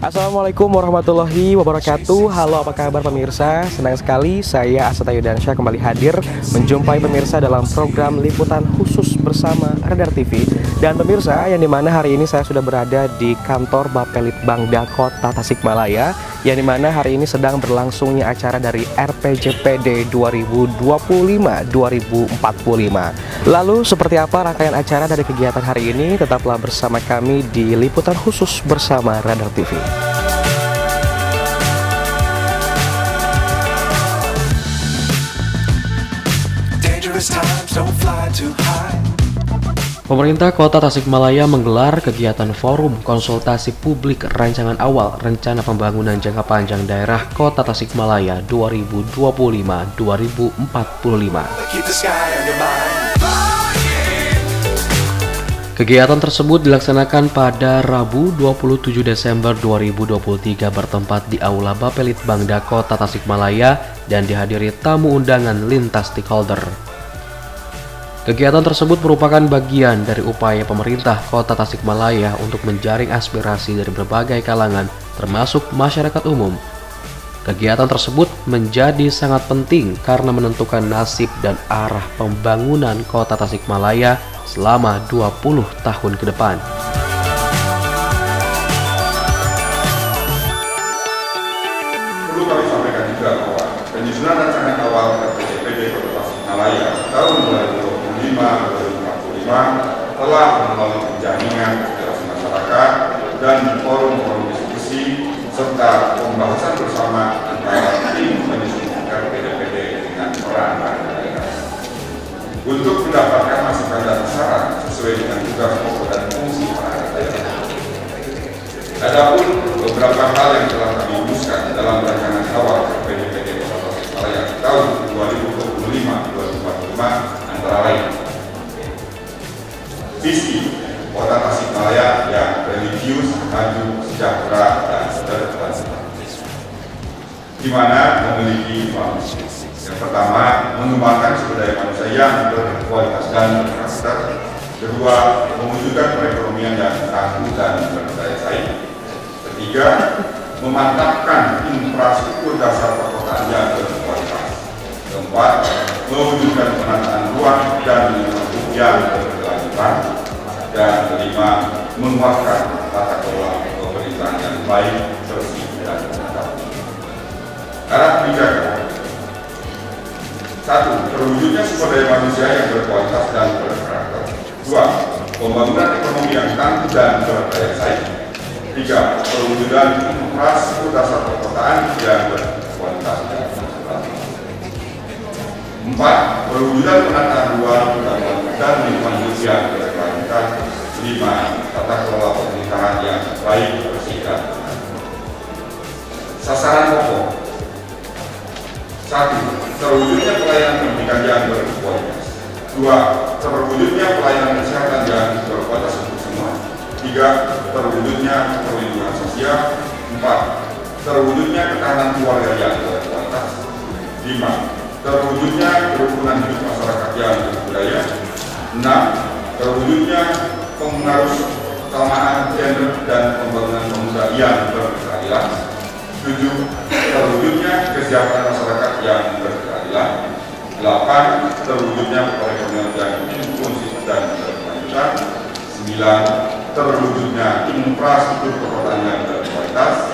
Assalamualaikum warahmatullahi wabarakatuh. Halo, apa kabar pemirsa? Senang sekali saya Asata Yudansyah kembali hadir menjumpai pemirsa dalam program liputan khusus bersama Radar TV. Dan pemirsa, yang dimana hari ini saya sudah berada di kantor Bapelitbangda Kota Tasikmalaya, yang dimana hari ini sedang berlangsungnya acara dari RPJPD 2025-2045. Lalu seperti apa rangkaian acara dari kegiatan hari ini? Tetaplah bersama kami di liputan khusus bersama Radar TV. Pemerintah Kota Tasikmalaya menggelar kegiatan forum konsultasi publik rancangan awal rencana pembangunan jangka panjang daerah Kota Tasikmalaya 2025-2045. Kegiatan tersebut dilaksanakan pada Rabu 27 Desember 2023 bertempat di Aula Bapelitbangda Kota Tasikmalaya dan dihadiri tamu undangan lintas stakeholder. Kegiatan tersebut merupakan bagian dari upaya pemerintah Kota Tasikmalaya untuk menjaring aspirasi dari berbagai kalangan termasuk masyarakat umum. Kegiatan tersebut menjadi sangat penting karena menentukan nasib dan arah pembangunan Kota Tasikmalaya selama 20 tahun ke depan. Perlu kami sampaikan juga bahwa penyusunan rancangan awal RPJPD Kota Tasikmalaya tahun 2025-2045 telah melalui penjaringan aspirasi masyarakat dan forum-forum diskusi serta pembahasan bersama antara tim penyusun RPJPD dengan peran daerah untuk mendapatkan masukan dan saran sesuai dengan tugas pokok dan fungsi para daerah. Adapun beberapa hal yang telah kami rumuskan dalam rancangan awal RPJPD Kota Tasikmalaya tahun 2025-2045 antara lain: visi Kota Tasikmalaya yang religius, maju, sejahtera, dan berkelanjutan, di mana memiliki 5 misi. Yang pertama, mengembangkan sumber daya manusia yang berkualitas dan berkarakter. Kedua, mewujudkan perekonomian yang tangguh dan berdaya saing. Ketiga, memantapkan infrastruktur dasar perkotaan yang berkualitas. Keempat, mewujudkan penataan ruang dan lingkungan yang berkelanjutan. Dan kelima, menguatkan tata kelola pemerintahan yang baik, bersih, dan beradab. Arah kebijakan: 1. Terwujudnya sumber daya manusia yang berkualitas dan berkarakter. 2. Pembangunan ekonomi yang tangguh dan berdaya saing. 3. Perwujudan infrastruktur dasar perkotaan yang berkualitas dan berkelanjutan. 4. Perwujudan penataan ruang dan lingkungan hidup yang berkelanjutan. 5. Tata kelola pemerintahan yang baik, bersih, dan beradab. Sasaran pokok: 1. Terwujudnya pelayanan pendidikan yang berkualitas. 2. Terwujudnya pelayanan kesehatan yang berkualitas untuk semua. 3. Terwujudnya perlindungan sosial. 4. Terwujudnya ketahanan keluarga yang berkualitas. 5. Terwujudnya kerukunan hidup masyarakat yang berbudaya. 6. Terwujudnya pengaruh kesamaan gender dan pembangunan pemuda yang berkeadilan. 7. Terwujudnya kesejahteraan masyarakat yang berkeadilan. 8. Terwujudnya perekonomian yang inklusif dan berkelanjutan. 9. Terwujudnya infrastruktur perkotaan yang berkualitas.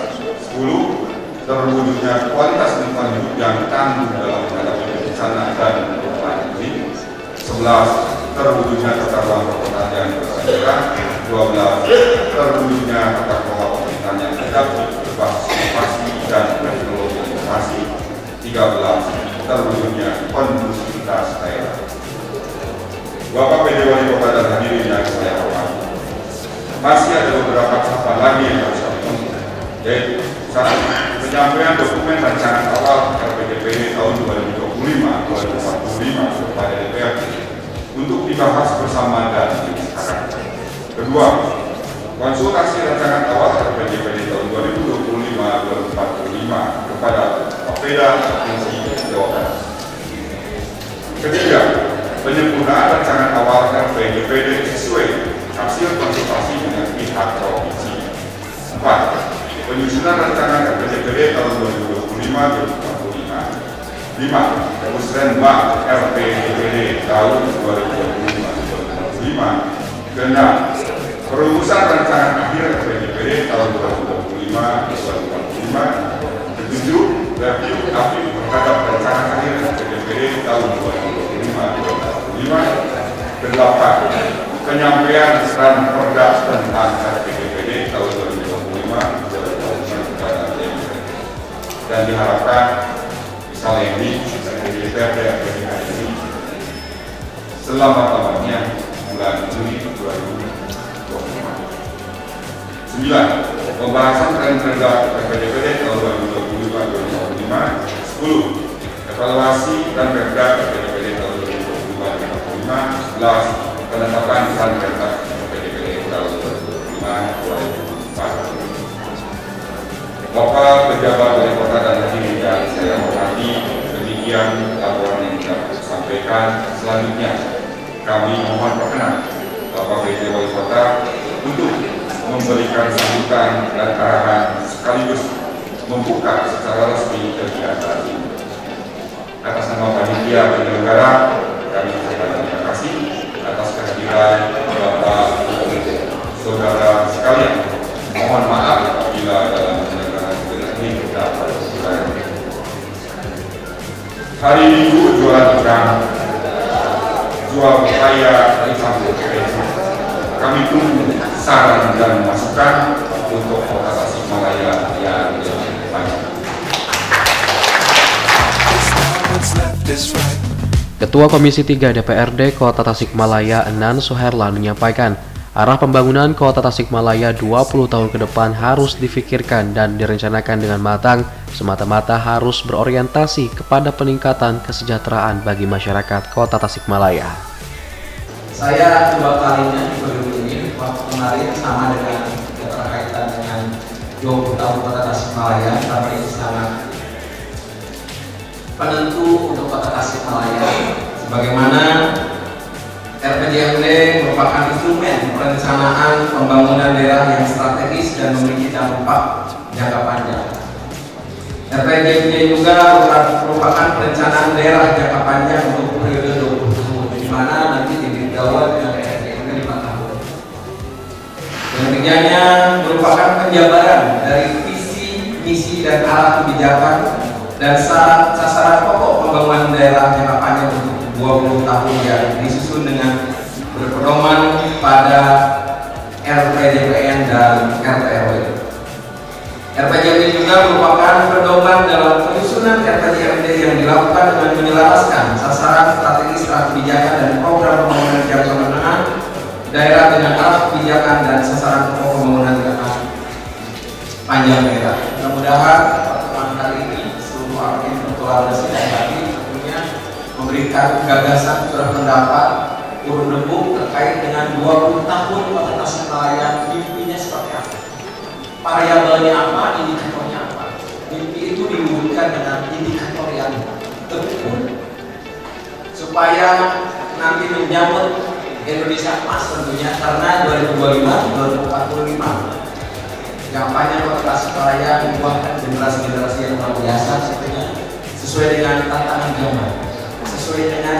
10. Terwujudnya kualitas lingkungan hidup yang tangguh dalam menghadapi bencana dan perubahan iklim. 11. Terwujudnya tata ruang perkotaan yang berkelanjutan. 12. Terwujudnya tata kelola pemerintahan yang adaptif berbasis inovasi dan teknologi informasi. 13. Terwujudnya kondusivitas daerah. Bapak PD Wali Kota dan hadirin yang saya hormati, masih ada beberapa tahapan lagi yang harus kami tempuh, yaitu 1. Penyampaian dokumen rancangan awal RPJPD tahun 2025-2045 kepada DPRD untuk dibahas bersama dan disepakati. Kedua, konsultasi rancangan awal RPJPD tahun 2025-2045 kepada Bapeda Provinsi Jawa Barat. Ketiga, penyempurnaan rancangan awal RPJPD sesuai hasil konsultasi dengan pihak provinsi. 4. penyusunan rancangan RPJPD tahun 2025-2045. 5. Musrenbang RPJPD tahun 2025-2045. 6. Perumusan rancangan akhir RPJPD tahun 2025-2045. 7. Review update terhadap rancangan akhir RPJPD tahun 2025-2045. 8. Penyampaian dan perda tentang RPJPD tahun 2025-2045 kepada DPR. Dan diharapkan misalnya ini DPR ini selama-lamanya bulan Juni 2025. 9. Pembahasan tren perda RPJPD tahun 2025-2025. 10. Evaluasi dan perda RPJPD tahun 2025-2025. 11. Penetapan tren perda RPJPD tahun 2025-2024. Bapak pejabat wali kota dan hadirin yang saya hormati, demikian laporan yang dapat disampaikan. Selanjutnya, kami mohon perkenan Bapak PJ Wali Kota untuk memberikan sambutan dan arahan sekaligus membuka secara resmi kegiatan ini. Atas nama panitia penyelenggara, kami ucapkan terima kasih atas kehadiran Bapak Ibu saudara sekalian. Mohon maaf apabila dalam penyelenggaraan kegiatan ini terdapat kesalahan. Hari Minggu jualan ikan, jual kaya dari campur. Kami tunggu saran dan masukan untuk Kota Tasikmalaya yang lebih banyak. Ketua Komisi 3 DPRD Kota Tasikmalaya Enan Suherlan menyampaikan, arah pembangunan Kota Tasikmalaya 20 tahun ke depan harus difikirkan dan direncanakan dengan matang, semata-mata harus berorientasi kepada peningkatan kesejahteraan bagi masyarakat Kota Tasikmalaya. Saya dua kalinya di periode ini, waktu kemarin sama dengan keterkaitan dengan 20 tahun Kota Tasikmalaya, karena ini sangat penentu untuk Kota Tasikmalaya. Sebagaimana RPJMD merupakan instrumen perencanaan pembangunan daerah yang strategis dan memiliki dampak jangka panjang. RPJMD juga merupakan perencanaan daerah jangka panjang untuk periode 20 tahun, di mana nanti digawat dengan RPJMD 5 tahun. Yang ketiganya merupakan penjabaran dari visi, misi, dan arah kebijakan dan sasaran pokok pembangunan daerah jangka panjang untuk 20 tahun yang disusun dengan berpedoman pada RPJPN dan RTRW. RPJMD juga merupakan pedoman dalam penyusunan RPJMD yang dilakukan dengan menyelaraskan sasaran strategi kebijakan dan program pembangunan jangka menengah daerah dengan arah kebijakan dan sasaran pokok pembangunan jangka panjang daerah. Mudah-mudahan pertemuan kali ini seluruh agen berkolaborasi dan tentunya memberikan gagasan surat pendapat urun rembuk terkait dengan 20 tahun Kota Tasikmalaya, mimpinya seperti apa, variabelnya apa, indikatornya apa. Mimpi itu diwujudkan dengan indikator yang terukur supaya nanti menyambut Indonesia emas tentunya, karena 2025-2045 kampanye Kota Tasikmalaya membuahkan generasi-generasi yang luar biasa sebenarnya, sesuai dengan tantangan zaman, sesuai dengan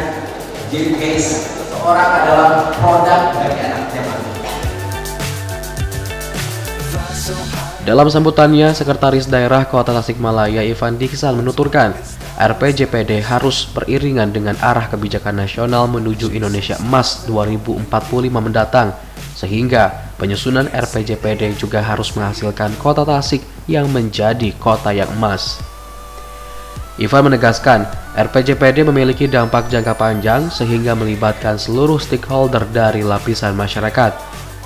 ciri khas seseorang adalah produk dari anak zaman. Dalam sambutannya, Sekretaris Daerah Kota Tasikmalaya Ivan Diksan menuturkan, RPJPD harus beriringan dengan arah kebijakan nasional menuju Indonesia Emas 2045 mendatang, sehingga penyusunan RPJPD juga harus menghasilkan Kota Tasik yang menjadi kota yang emas. Ivan menegaskan, RPJPD memiliki dampak jangka panjang sehingga melibatkan seluruh stakeholder dari lapisan masyarakat.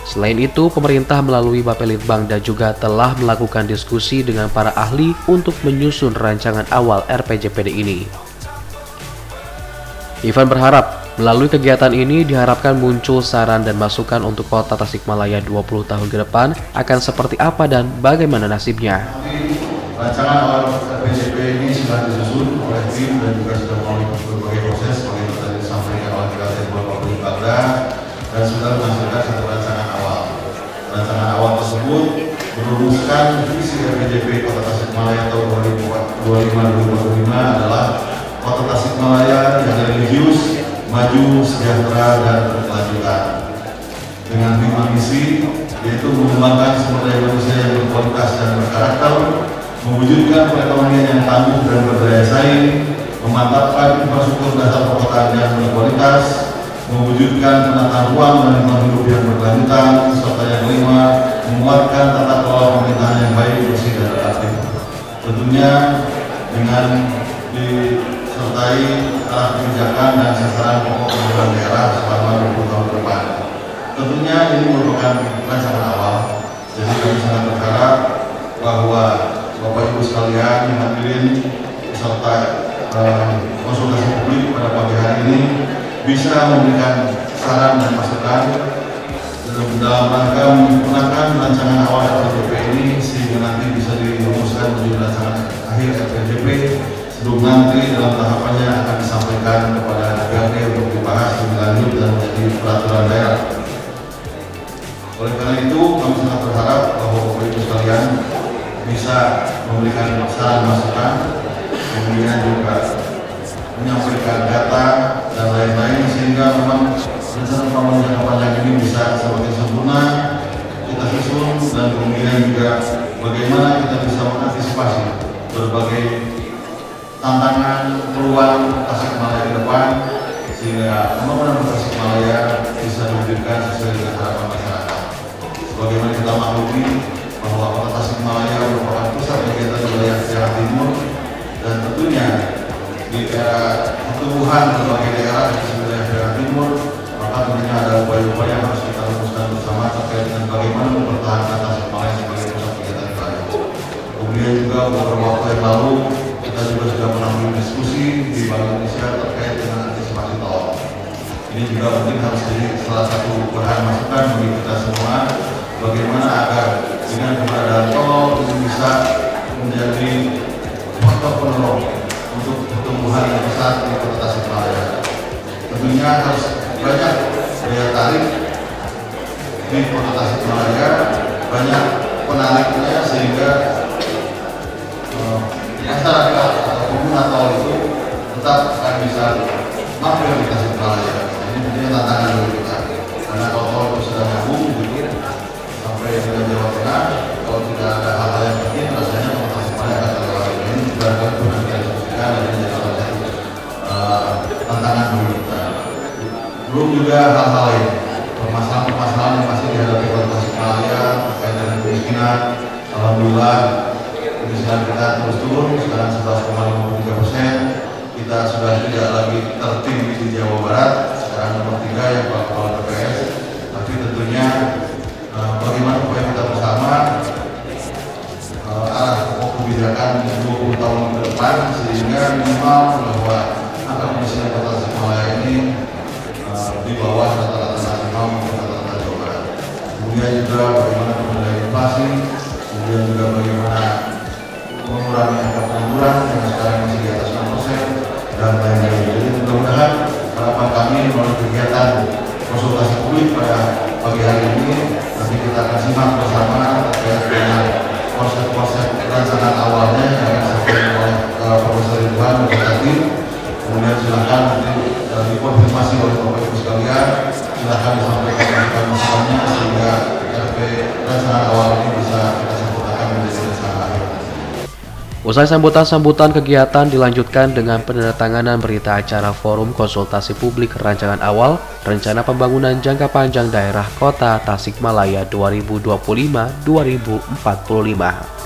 Selain itu, pemerintah melalui Bapelitbangda juga telah melakukan diskusi dengan para ahli untuk menyusun rancangan awal RPJPD ini. Ivan berharap, melalui kegiatan ini diharapkan muncul saran dan masukan untuk Kota Tasikmalaya 20 tahun ke depan akan seperti apa dan bagaimana nasibnya. Rancangan awal RPJP ini sudah disusun oleh tim dan juga sudah melalui berbagai proses seperti yang tadi disampaikan oleh Ketua Bapelitbangda dan sudah menghasilkan satu rancangan awal. Rancangan awal tersebut merumuskan visi RPJP 2025 adalah Kota Tasikmalaya yang religius, maju, sejahtera, dan berkelanjutan. Dengan 5 misi, yaitu mengembangkan sumber daya manusia yang berkualitas dan berkarakter, mewujudkan perekonomian yang tangguh dan berdaya saing, memantapkan infrastruktur dasar perkotaan yang berkualitas, mewujudkan penataan ruang dan lingkungan hidup yang berkelanjutan, serta yang kelima, menguatkan tata kelola pemerintahan yang baik, bersih, dan tertib. Tentunya dengan disertai arah kebijakan dan sasaran pokok pembangunan daerah selama 20 tahun ke depan. Tentunya ini merupakan rancangan awal, jadi kami sangat berharap bahwa Bapak Ibu sekalian yang hadirin beserta konsultasi publik pada pagi hari ini bisa memberikan saran dan masukan dalam rangka menyempurnakan rancangan awal RPJP ini sehingga nanti bisa dirumuskan menjadi rancangan akhir RPJP sebelum nanti dalam tahapannya akan disampaikan kepada DPRD untuk dibahas lebih lanjut dan menjadi peraturan daerah. Oleh karena itu kami sangat berharap bahwa Bapak Ibu sekalian bisa memberikan saran masukan, kemudian juga menyampaikan data dan lain-lain sehingga memang rencana pembangunan jangka panjang ini bisa semakin sempurna kita susun, dan kemudian juga bagaimana kita bisa mengantisipasi berbagai tantangan peluang Tasikmalaya ke depan sehingga pembangunan Tasikmalaya bisa diwujudkan sesuai dengan harapan masyarakat. Sebagaimana kita maklumi bahwa Kota Tasikmalaya merupakan pusat kegiatan wilayah Jawa Timur, dan tentunya di era pertumbuhan berbagai daerah di wilayah Jawa Timur, maka tentunya ada upaya-upaya yang harus kita rumuskan bersama terkait dengan bagaimana mempertahankan Tasikmalaya sebagai pusat kegiatan wilayah. Kemudian juga beberapa waktu yang lalu kita juga sudah pernah berdiskusi di Bank Indonesia terkait dengan antisipasi tol. Ini juga mungkin harus jadi salah satu bahan masukan bagi kita semua, bagaimana agar dengan keberadaan tol ini bisa menjadi faktor penolong untuk pertumbuhan yang besar di Kota Tasikmalaya. Tentunya harus banyak daya tarik di Kota Tasikmalaya, banyak penariknya sehingga masyarakat atau pengguna tol itu tetap akan bisa mampir di Tasikmalaya. Ini tentunya tantangan bagi kita, karena kalau tol itu sudah nyambung gitu sampai ke Jawa Tengah, kalau tidak ada hal-hal yang penting rasanya Kota Tasikmalaya akan terlewati. Ini juga akan kita diskusikan dan ini salah satu tantangan bagi kita. Belum juga hal-hal lain, permasalahan-permasalahan yang masih dihadapi Kota Tasikmalaya terkait dengan kemiskinan. Alhamdulillah kemiskinan kita terus turun, sekarang 11,53%. Kita sudah tidak lagi tertinggi di Jawa Barat, sekarang nomor 3 yang Pak Kepala BPS. Tapi tentunya bagaimana upaya kita bersama arah kebijakan 20 tahun ke depan sehingga minimal bahwa angka kemiskinan Kota Tasikmalaya ini di bawah rata-rata nasional maupun rata-rata Jawa Barat. Kemudian juga bagaimana pengendalian inflasi, kemudian juga bagaimana mengurangi angka pengangguran yang sekarang masih di atas 6% dan lain-lain. Jadi mudah-mudahan harapan kami melalui kegiatan konsultasi publik pada pagi hari ini nanti kita akan simak bersama terkait dengan konsep-konsep rancangan awalnya yang akan disampaikan oleh Profesor Ridwan tadi. Kemudian silakan nanti dikonfirmasi oleh Bapak Ibu sekalian, silakan disampaikan masukannya sehingga RP rancangan awal ini bisa kita sempurnakan menjadi rancangan akhir. Usai sambutan-sambutan kegiatan dilanjutkan dengan penandatanganan berita acara Forum Konsultasi Publik Rancangan Awal Rencana Pembangunan Jangka Panjang Daerah Kota Tasikmalaya 2025-2045.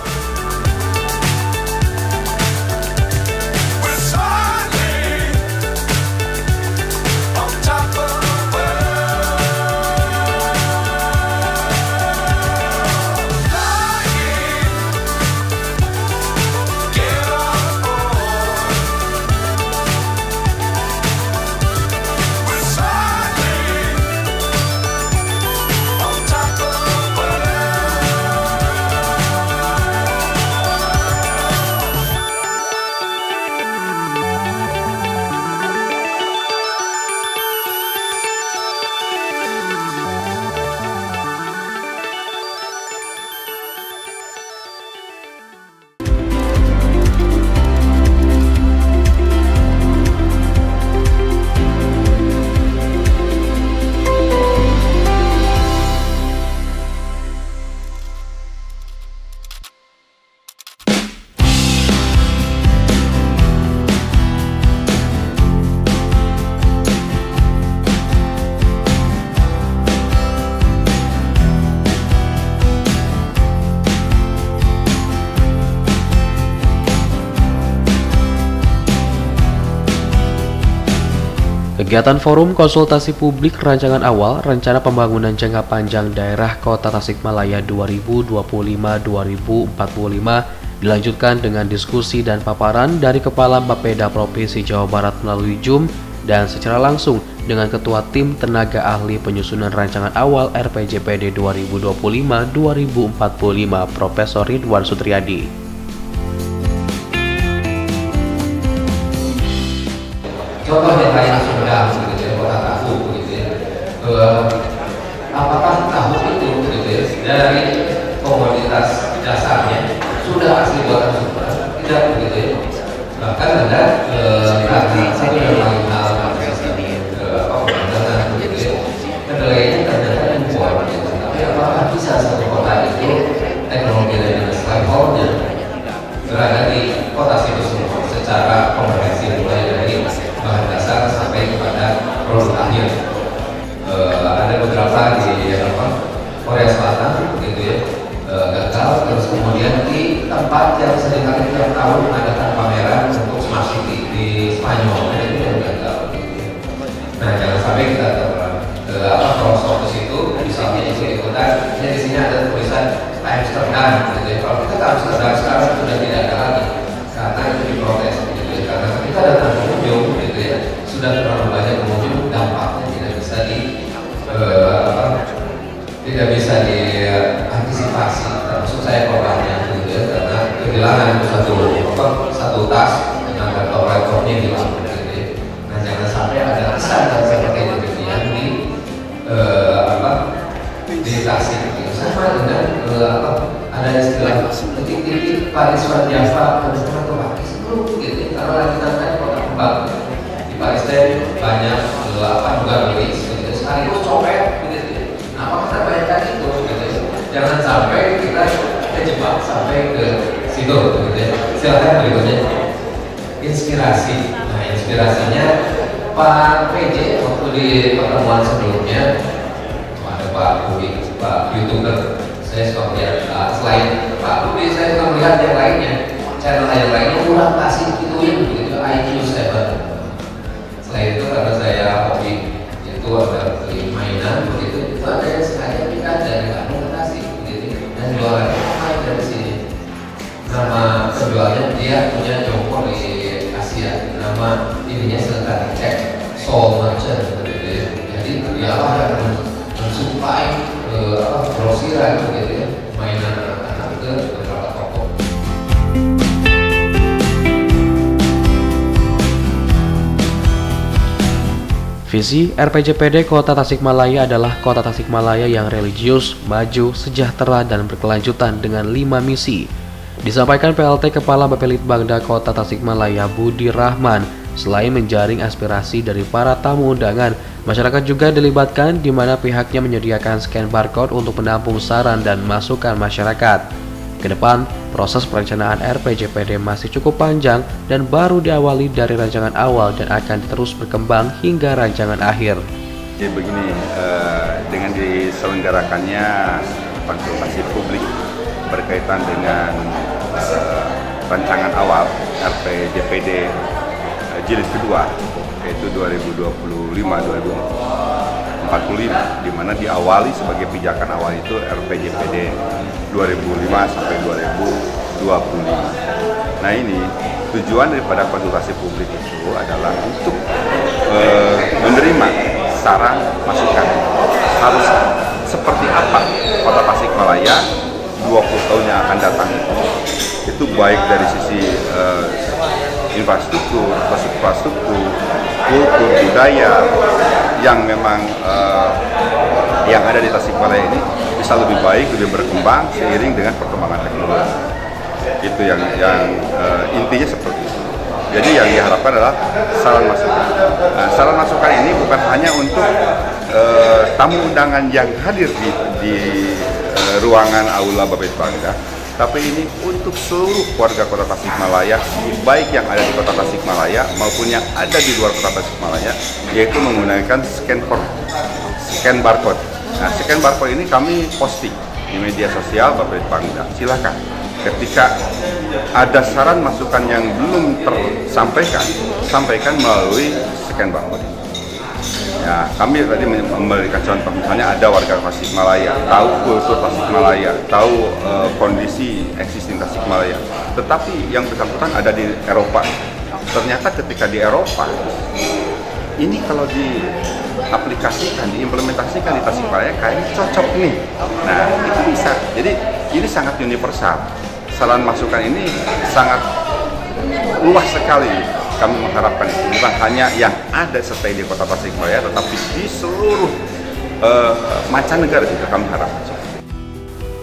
Kegiatan forum konsultasi publik rancangan awal rencana pembangunan jangka panjang daerah Kota Tasikmalaya 2025-2045 dilanjutkan dengan diskusi dan paparan dari Kepala Bapeda Provinsi Jawa Barat melalui Zoom dan secara langsung dengan Ketua Tim Tenaga Ahli Penyusunan Rancangan Awal RPJPD 2025-2045 Profesor Ridwan Sutriyadi. Contoh yang lain Sumedang, gitu ya, kota tahu, gitu ya. Apakah tahu itu, gitu ya, dari komoditas dasarnya sudah asli buatan Sumedang? Tidak, gitu ya. Bahkan ada satu yang paling hal gitu ya. Kedelai ini ternyata impor, gitu. Tapi apakah bisa satu kota itu teknologi readiness levelnya berada di kota situ semua secara komprehensif, mulai dari bahan dasar sampai kepada produk akhir. Ada beberapa di Korea Selatan, gitu ya, gagal. Terus kemudian di tempat yang seringkali tiap tahun mengadakan pameran untuk smart city di Spanyol, itu yang gagal. Gitu ya. Nah, jangan sampai kita terprosok ke situ, misalnya ikut-ikutan. Di sini ada tulisan Amsterdam, gitu ya. Kalau kita ke Amsterdam sekarang sudah tidak ada lagi, karena itu diprotes, gitu ya. Karena ketika datang pengunjung, gitu ya, sudah terlalu banyak pengunjung, dampaknya tidak bisa diantisipasi, termasuk saya korbannya, gitu ya, karena kehilangan satu tas dengan laptop-laptopnya hilang, gitu ya. Nah, jangan sampai ada kesan seperti demikian di Tasik, gitu. Sama dengan ada istilah titik-titik Paris Java atau Paris itu, gitu. Kalau lagi nanti kota kembang di Paris banyak juga milis, gitu. Sekaligus copet, gitu. Nah, apa kita bayangkan itu, gitu. Jangan sampai kita terjebak sampai ke situ, gitu ya. Silakan berikutnya. Inspirasi. Nah, inspirasinya Pak PJ waktu di pertemuan sebelumnya ada Pak Budi, Pak YouTuber. Saya suka melihat selain Pak Budi, saya suka melihat yang lainnya, channel yang lainnya kurang kasih gituin, gitu, IQ 7. Selain itu karena saya hobi itu ada beli mainan, begitu, itu ada yang sengaja pindah dari Bandung ke Tasik, gitu, dan jualannya main dari sini. Nama penjualnya dia punya jongkok di Asia, nama ininya silahkan dicek, Soul Merchant, gitu. Jadi dia akan mensuplai grosiran, gitu ya, mainan anak-anak ke beberapa toko. Visi RPJPD Kota Tasikmalaya adalah Kota Tasikmalaya yang religius, maju, sejahtera, dan berkelanjutan dengan 5 misi. Disampaikan PLT Kepala Bapelitbangda Kota Tasikmalaya Budi Rahman. Selain menjaring aspirasi dari para tamu undangan, masyarakat juga dilibatkan di mana pihaknya menyediakan scan barcode untuk menampung saran dan masukan masyarakat. Kedepan, proses perencanaan RPJPD masih cukup panjang dan baru diawali dari rancangan awal dan akan terus berkembang hingga rancangan akhir. Jadi begini, dengan diselenggarakannya konsultasi publik berkaitan dengan rancangan awal RPJPD jilid kedua, yaitu 2025-2045, di mana diawali sebagai pijakan awal itu RPJPD 2005 sampai 2025. Nah, ini tujuan daripada konsultasi publik itu adalah untuk menerima saran masukan harus seperti apa Kota Tasikmalaya 20 tahun yang akan datang itu baik dari sisi infrastruktur, kultur, budaya yang memang yang ada di Tasikmalaya ini bisa lebih baik, lebih berkembang seiring dengan perkembangan teknologi. Itu yang intinya seperti itu. Jadi yang diharapkan adalah saran masukan. Nah, saran masukan ini bukan hanya untuk tamu undangan yang hadir di ruangan Aula Bapelitbangda, tapi ini untuk seluruh warga Kota Tasikmalaya, baik yang ada di Kota Tasikmalaya maupun yang ada di luar Kota Tasikmalaya, yaitu menggunakan scan barcode. Nah, scan barcode ini kami posting di media sosial Bapelitbangda. Silakan, ketika ada saran masukan yang belum tersampaikan, sampaikan melalui scan barcode. Ya, kami tadi memberikan contoh, misalnya ada warga Tasikmalaya, tahu kultur Tasikmalaya, tahu kondisi existing Tasikmalaya, tetapi yang bersangkutan ada di Eropa. Ternyata ketika di Eropa, ini kalau diaplikasikan, diimplementasikan di Tasikmalaya, kayaknya cocok nih. Nah, itu bisa. Jadi ini sangat universal. Saran masukan ini sangat luas sekali. Kami mengharapkan itu bukan hanya yang ada stay di Kota Tasikmalaya, tetapi di seluruh mancanegara juga kami harapkan.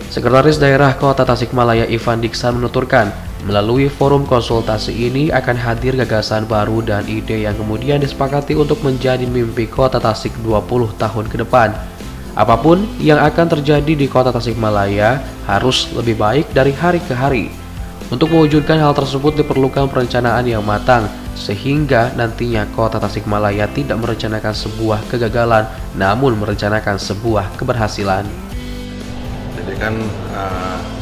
Sekretaris Daerah Kota Tasikmalaya Ivan Diksan menuturkan, melalui forum konsultasi ini akan hadir gagasan baru dan ide yang kemudian disepakati untuk menjadi mimpi Kota Tasik 20 tahun ke depan. Apapun yang akan terjadi di Kota Tasikmalaya harus lebih baik dari hari ke hari. Untuk mewujudkan hal tersebut diperlukan perencanaan yang matang, sehingga nantinya Kota Tasikmalaya tidak merencanakan sebuah kegagalan, namun merencanakan sebuah keberhasilan. Jadi kan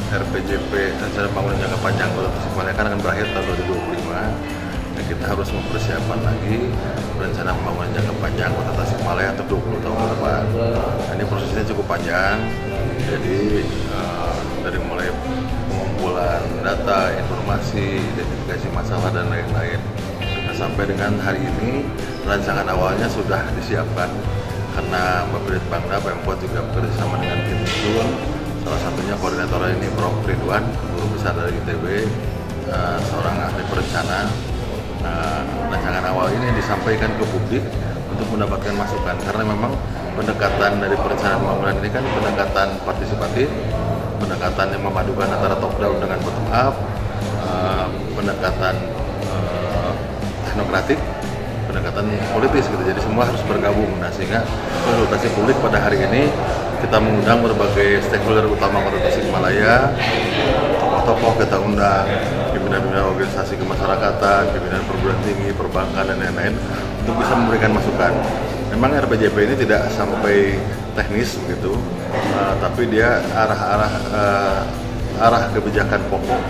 RPJP Rencana Pembangunan Jangka Panjang Kota Tasikmalaya kan akan berakhir tahun 2025. Dan kita harus mempersiapkan lagi rencana pembangunan jangka panjang Kota Tasikmalaya untuk 20 tahun ke depan. Nah, ini prosesnya cukup panjang. Jadi dari mulai pengumpulan data, informasi, identifikasi masalah dan lain-lain. Nah, sampai dengan hari ini rancangan awalnya sudah disiapkan karena Bapak Bangda Pemkot juga bekerja sama dengan tim Jun. Salah satunya koordinatornya ini Prof. Ridwan, guru besar dari ITB, seorang ahli perencana. Rancangan awal ini disampaikan ke publik untuk mendapatkan masukan karena memang pendekatan dari perencanaan pembangunan ini kan pendekatan partisipatif, pendekatan yang memadukan antara top down dengan bottom up, pendekatan teknokratik, pendekatan politis gitu. Jadi semua harus bergabung. Nah, sehingga konsultasi publik pada hari ini kita mengundang berbagai stakeholder utama Kota Tasikmalaya, tokoh-tokoh kita undang, pimpinan-pimpinan organisasi kemasyarakatan, pimpinan perguruan tinggi, perbankan dan lain-lain untuk bisa memberikan masukan. Memang RPJP ini tidak sampai teknis begitu, tapi dia arah kebijakan pokok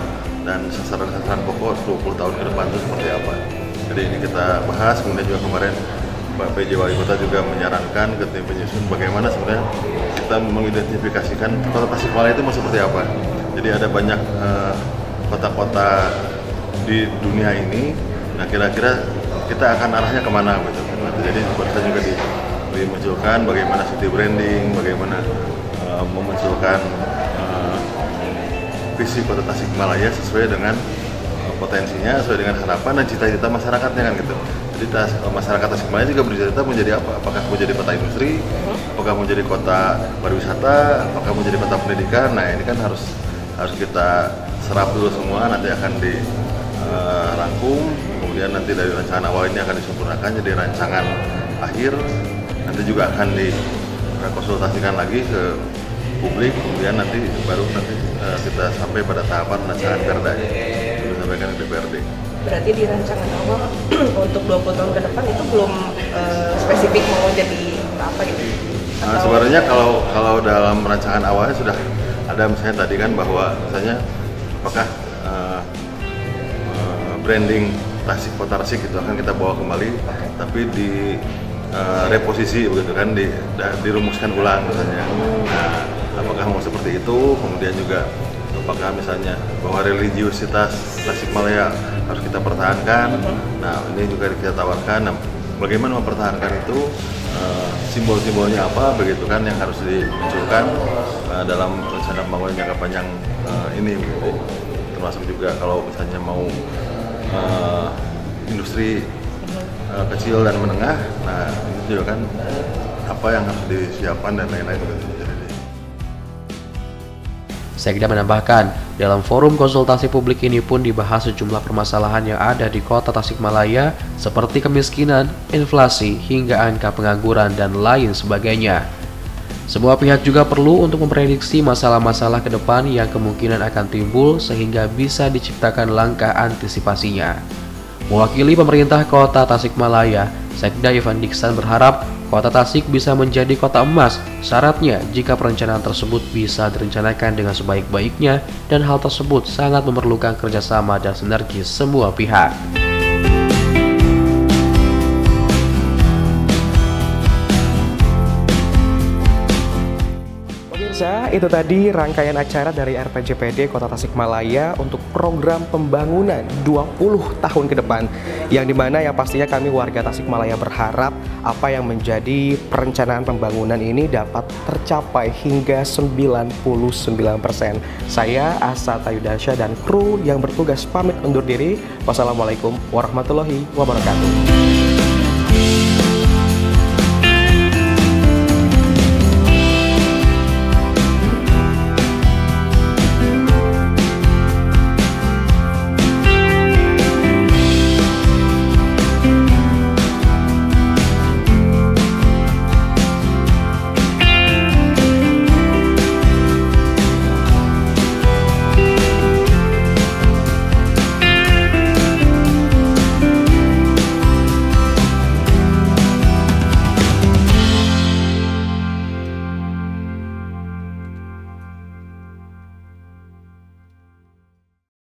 dan sasaran-sasaran pokok 20 tahun ke depan itu seperti apa. Jadi ini kita bahas, kemudian juga kemarin Pak PJ Wali Kota juga menyarankan ke tim penyusun bagaimana sebenarnya kita mengidentifikasikan Kota Tasikmalaya itu mau seperti apa. Jadi ada banyak kota-kota di dunia ini, nah kira-kira kita akan arahnya kemana gitu. Jadi barusan juga dimunculkan bagaimana city branding, bagaimana memunculkan visi Kota Tasikmalaya sesuai dengan potensinya, sesuai dengan harapan dan cita-cita masyarakatnya kan gitu. Jadi masyarakat Tasikmalaya juga bercita-cita menjadi apa? Apakah menjadi kota industri, apakah menjadi kota pariwisata, apakah menjadi kota pendidikan? Nah, ini kan harus kita serap dulu semua, nanti akan dirangkum, kemudian nanti dari rancangan awal ini akan disempurnakan jadi rancangan akhir, nanti juga akan dikonsultasikan lagi ke publik, kemudian nanti kita sampai pada tahapan rancangan perda yang disampaikan ke DPRD. Berarti di rancangan awal untuk 20 tahun ke depan itu belum spesifik mau jadi apa gitu? Nah, sebenarnya kalau dalam rancangan awalnya sudah ada misalnya tadi kan bahwa misalnya apakah branding Kota Tasik itu akan kita bawa kembali, tapi di reposisi begitu kan, dirumuskan ulang misalnya. Nah, apakah mau seperti itu? Kemudian juga apakah misalnya bahwa religiusitas Tasikmalaya harus kita pertahankan. Nah, ini juga kita tawarkan. Nah, bagaimana mempertahankan itu, simbol-simbolnya apa begitu kan yang harus dimunculkan dalam rencana pembangunan jangka panjang ini begitu. Termasuk juga kalau misalnya mau industri kecil dan menengah, nah ini juga kan apa yang harus disiapkan dan lain-lain begitu. Sekda menambahkan, dalam forum konsultasi publik ini pun dibahas sejumlah permasalahan yang ada di Kota Tasikmalaya seperti kemiskinan, inflasi, hingga angka pengangguran dan lain sebagainya. Semua pihak juga perlu untuk memprediksi masalah-masalah ke depan yang kemungkinan akan timbul sehingga bisa diciptakan langkah antisipasinya. Mewakili pemerintah Kota Tasikmalaya, Sekda Ivan Diksan berharap Kota Tasik bisa menjadi kota emas. Syaratnya jika perencanaan tersebut bisa direncanakan dengan sebaik-baiknya dan hal tersebut sangat memerlukan kerjasama dan sinergi semua pihak. pemirsa, itu tadi rangkaian acara dari RPJPD Kota Tasikmalaya untuk program pembangunan 20 tahun ke depan. Yang dimana yang pastinya kami warga Tasikmalaya berharap apa yang menjadi perencanaan pembangunan ini dapat tercapai hingga 99%. Saya Asa Tayudansya dan kru yang bertugas pamit undur diri. Wassalamualaikum warahmatullahi wabarakatuh.